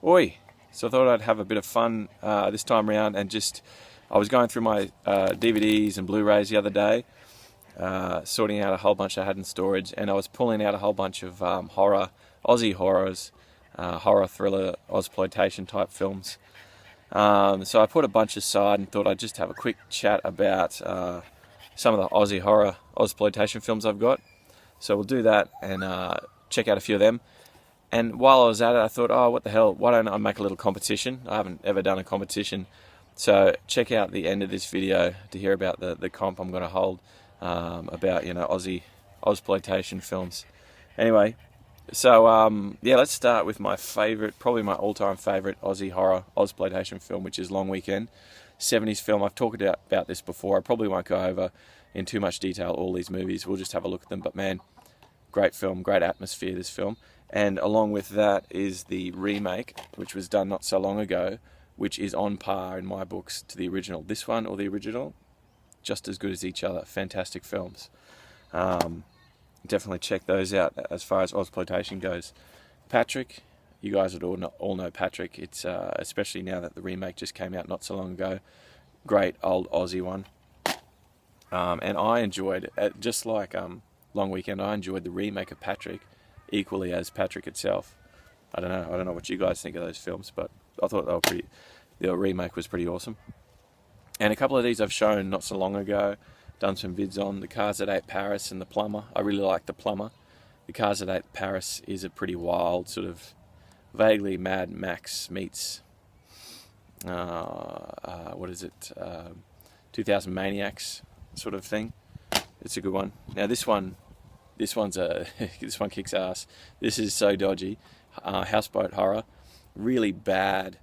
Oi! So I thought I'd have a bit of fun this time around, and I was going through my DVDs and Blu-rays the other day, sorting out a whole bunch I had in storage, and I was pulling out a whole bunch of Aussie horrors, horror thriller, Ozploitation type films. So I put a bunch aside and thought I'd just have a quick chat about some of the Aussie horror, Ozploitation films I've got. So we'll do that and check out a few of them. And while I was at it, I thought, oh, what the hell, why don't I make a little competition? I haven't ever done a competition. So check out the end of this video to hear about the comp I'm going to hold about, Aussie Ozploitation films. Anyway, so yeah, let's start with my favourite, probably my all-time favourite Aussie horror Ozploitation film, which is Long Weekend, 70s film. I've talked about this before. I probably won't go over in too much detail all these movies. We'll just have a look at them. But man, great film, great atmosphere, this film. And along with that is the remake, which was done not so long ago, which is on par in my books to the original. This one or the original, just as good as each other. Fantastic films. Definitely check those out as far as Ozploitation goes. Patrick, you guys would all know Patrick. It's especially now that the remake just came out not so long ago. Great old Aussie one. And I enjoyed it, just like Long Weekend, I enjoyed the remake of Patrick equally as Patrick itself. I don't know what you guys think of those films, but I thought they were pretty. The remake was pretty awesome. And a couple of these I've shown not so long ago, done some vids on. The Cars That Ate Paris and The Plumber. I really like The Plumber. The Cars That Ate Paris is a pretty wild, sort of vaguely Mad Max meets, what is it, 2000 Maniacs sort of thing. It's a good one. Now this one kicks ass. This is so dodgy. Houseboat horror, really bad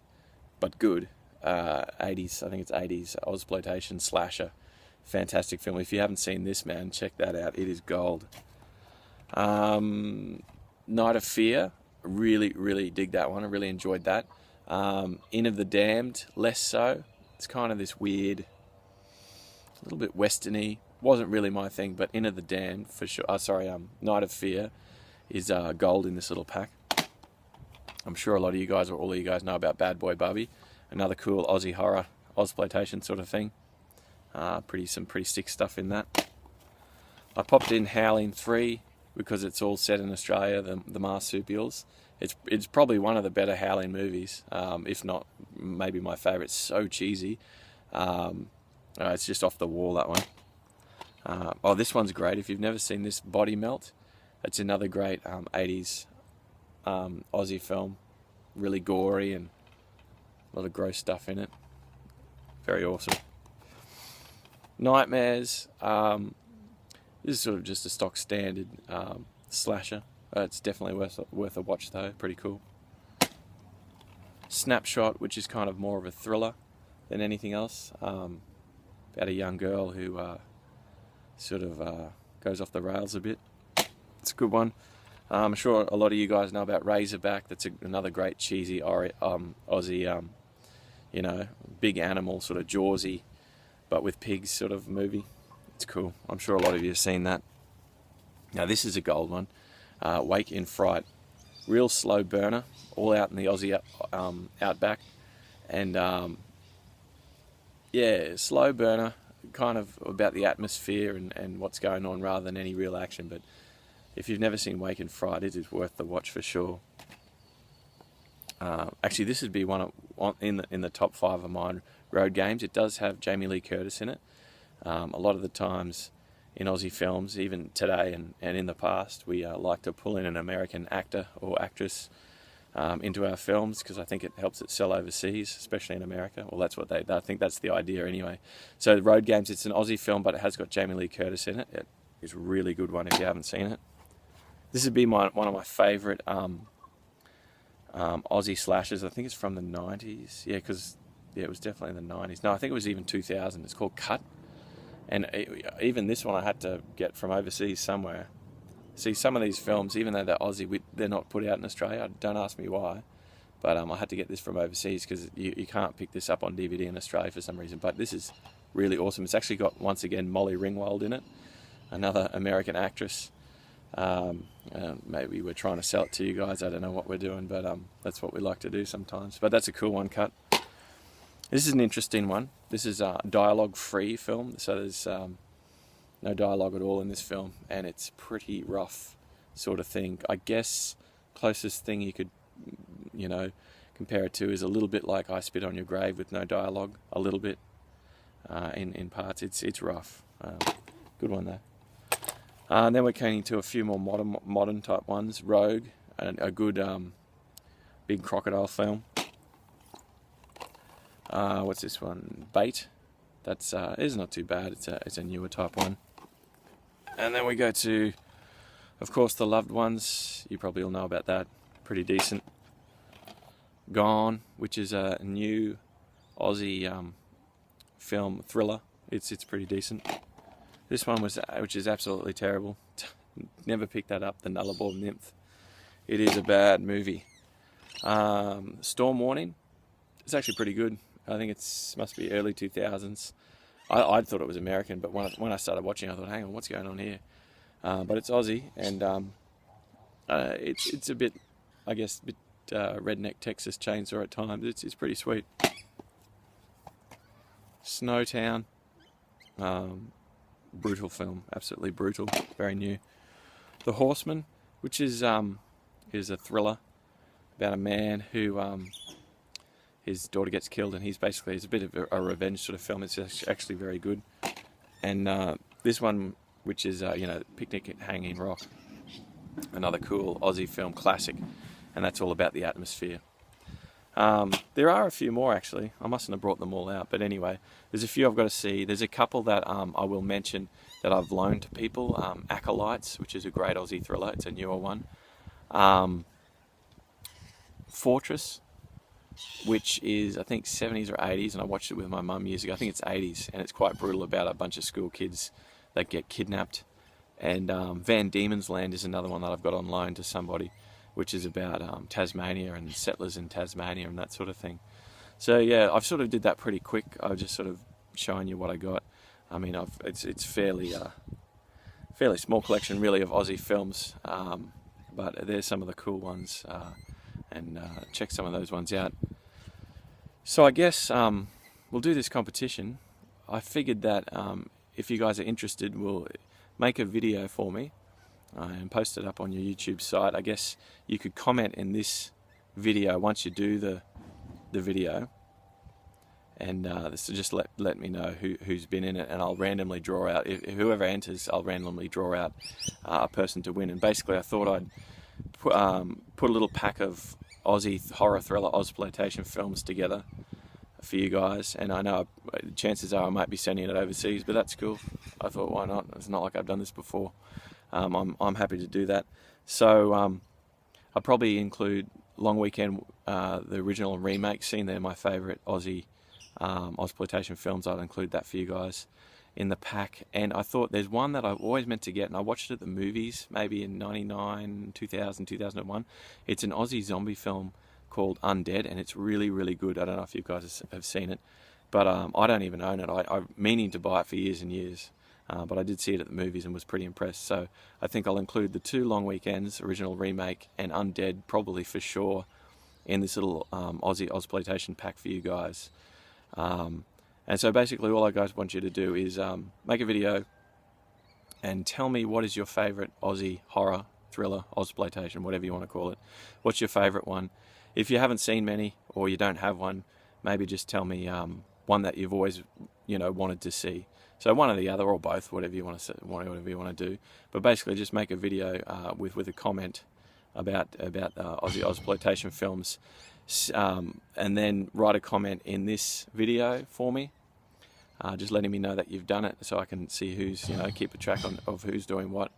but good. 80s, I think it's 80s Ozploitation slasher. Fantastic film. If you haven't seen this, man, check that out. It is gold. Night of Fear, really dig that one. I really enjoyed that. Inn of the Damned, less so. It's kind of this weird, a little bit westerny. Wasn't really my thing, but Inn of the Damned for sure. Night of Fear is gold in this little pack. I'm sure a lot of you guys, or all of you guys, know about Bad Boy Bubby, another cool Aussie horror Ozploitation sort of thing. Some pretty sick stuff in that. I popped in Howling 3 because it's all set in Australia. The marsupials. It's probably one of the better Howling movies, if not maybe my favourite. So cheesy. It's just off the wall, that one. This one's great. If you've never seen this, Body Melt. It's another great 80s Aussie film. Really gory and a lot of gross stuff in it. Very awesome. Nightmares. This is sort of just a stock standard slasher. It's definitely worth a watch though. Pretty cool. Snapshot, which is kind of more of a thriller than anything else. About a young girl who goes off the rails a bit. It's a good one. I'm sure a lot of you guys know about Razorback. That's another great cheesy Aussie, big animal, sort of Jawsy, but with pigs sort of movie. It's cool. I'm sure a lot of you have seen that. Now this is a gold one. Wake in Fright. Real slow burner, all out in the Aussie outback. And slow burner, kind of about the atmosphere and what's going on rather than any real action. But if you've never seen Wake in Fright, it is worth the watch for sure. Actually, this would be in the top 5 of mine. Road Games. It does have Jamie Lee Curtis in it. A lot of the times in Aussie films, even today and in the past, we like to pull in an American actor or actress into our films because I think it helps it sell overseas, especially in America. Well, that's what I think that's the idea anyway. So Road Games, it's an Aussie film, but it has got Jamie Lee Curtis in it. It is a really good one if you haven't seen it. This would be one of my favourite Aussie slashers. I think it's from the 90s. Yeah, because it was definitely in the 90s. No, I think it was even 2000. It's called Cut. And even this one I had to get from overseas somewhere. See, some of these films, even though they're Aussie, they're not put out in Australia. Don't ask me why. But I had to get this from overseas because you can't pick this up on DVD in Australia for some reason. But this is really awesome. It's actually got, once again, Molly Ringwald in it. Another American actress. Maybe we're trying to sell it to you guys. I don't know what we're doing, but that's what we like to do sometimes. But that's a cool one cut. This is an interesting one. This is a dialogue-free film, so there's no dialogue at all in this film, and it's pretty rough sort of thing. I guess closest thing you could, compare it to is a little bit like I Spit on Your Grave with no dialogue, a little bit in parts. It's rough. Good one though. And then we're coming to a few more modern type ones. Rogue, a good big crocodile film. What's this one? Bait. That's it's not too bad. It's a newer type one. And then we go to, of course, The Loved Ones. You probably all know about that. Pretty decent. Gone, which is a new Aussie film thriller. It's pretty decent. This one which is absolutely terrible. Never picked that up. The Nullarbor Nymph. It is a bad movie. Storm Warning. It's actually pretty good. I think must be early 2000s. I thought it was American, but when I started watching, I thought, hang on, what's going on here? But it's Aussie, and it's a bit, I guess, redneck Texas chainsaw at times. It's pretty sweet. Snowtown. Brutal film, absolutely brutal, very new. The Horseman, which is a thriller about a man who his daughter gets killed, and it's a bit of a revenge sort of film. It's actually very good. And this one, which is Picnic at Hanging Rock, another cool Aussie film classic, and that's all about the atmosphere. There are a few more actually. I mustn't have brought them all out, but anyway, there's a few I've got to see. There's a couple that I will mention that I've loaned to people. Acolytes, which is a great Aussie thriller. It's a newer one. Fortress, which is I think 70s or 80s, and I watched it with my mum years ago. I think it's 80s, and it's quite brutal about a bunch of school kids that get kidnapped. And Van Diemen's Land is another one that I've got on loan to somebody, which is about Tasmania and settlers in Tasmania and that sort of thing. So yeah, I've sort of did that pretty quick. I've just sort of shown you what I got. I mean, it's fairly small collection really of Aussie films, but there's some of the cool ones, and check some of those ones out. So I guess we'll do this competition. I figured that if you guys are interested, we'll make a video for me and post it up on your YouTube site. I guess you could comment in this video once you do the video, and so just let me know who's been in it, and I'll randomly draw out, whoever enters, I'll randomly draw out a person to win. And basically I thought I'd put a little pack of Aussie horror thriller Ozploitation films together for you guys, and I know chances are I might be sending it overseas, but that's cool. I thought, why not? It's not like I've done this before. I'm happy to do that. So I'll probably include Long Weekend, the original and remake scene. They're my favourite Aussie Ozploitation films. I'll include that for you guys in the pack. And I thought there's one that I've always meant to get, and I watched it at the movies maybe in 99, 2000, 2001. It's an Aussie zombie film called Undead, and it's really, really good. I don't know if you guys have seen it, but I don't even own it. I'm meaning to buy it for years and years. But I did see it at the movies and was pretty impressed. So I think I'll include the two Long Weekends, original, remake, and Undead, probably for sure, in this little Aussie Ozploitation pack for you guys. And so basically all I guys want you to do is make a video and tell me what is your favourite Aussie horror, thriller, Ozploitation, whatever you want to call it. What's your favourite one? If you haven't seen many or you don't have one, maybe just tell me one that you've always wanted to see. So one or the other, or both, whatever you want to do. But basically, just make a video with a comment about Aussie Ozploitation films, and then write a comment in this video for me, just letting me know that you've done it, so I can see who's keep a track of who's doing what.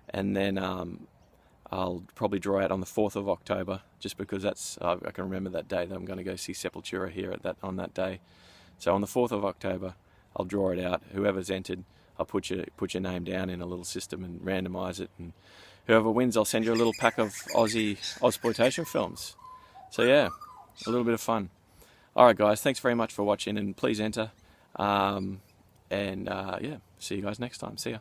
And then I'll probably draw out on the 4th of October, just because I can remember that day that I'm going to go see Sepultura here on that day. So on the 4th of October. I'll draw it out. Whoever's entered, I'll put your name down in a little system and randomise it. And whoever wins, I'll send you a little pack of Aussie Ozploitation films. So yeah, a little bit of fun. All right, guys, thanks very much for watching, and please enter. Yeah, see you guys next time. See ya.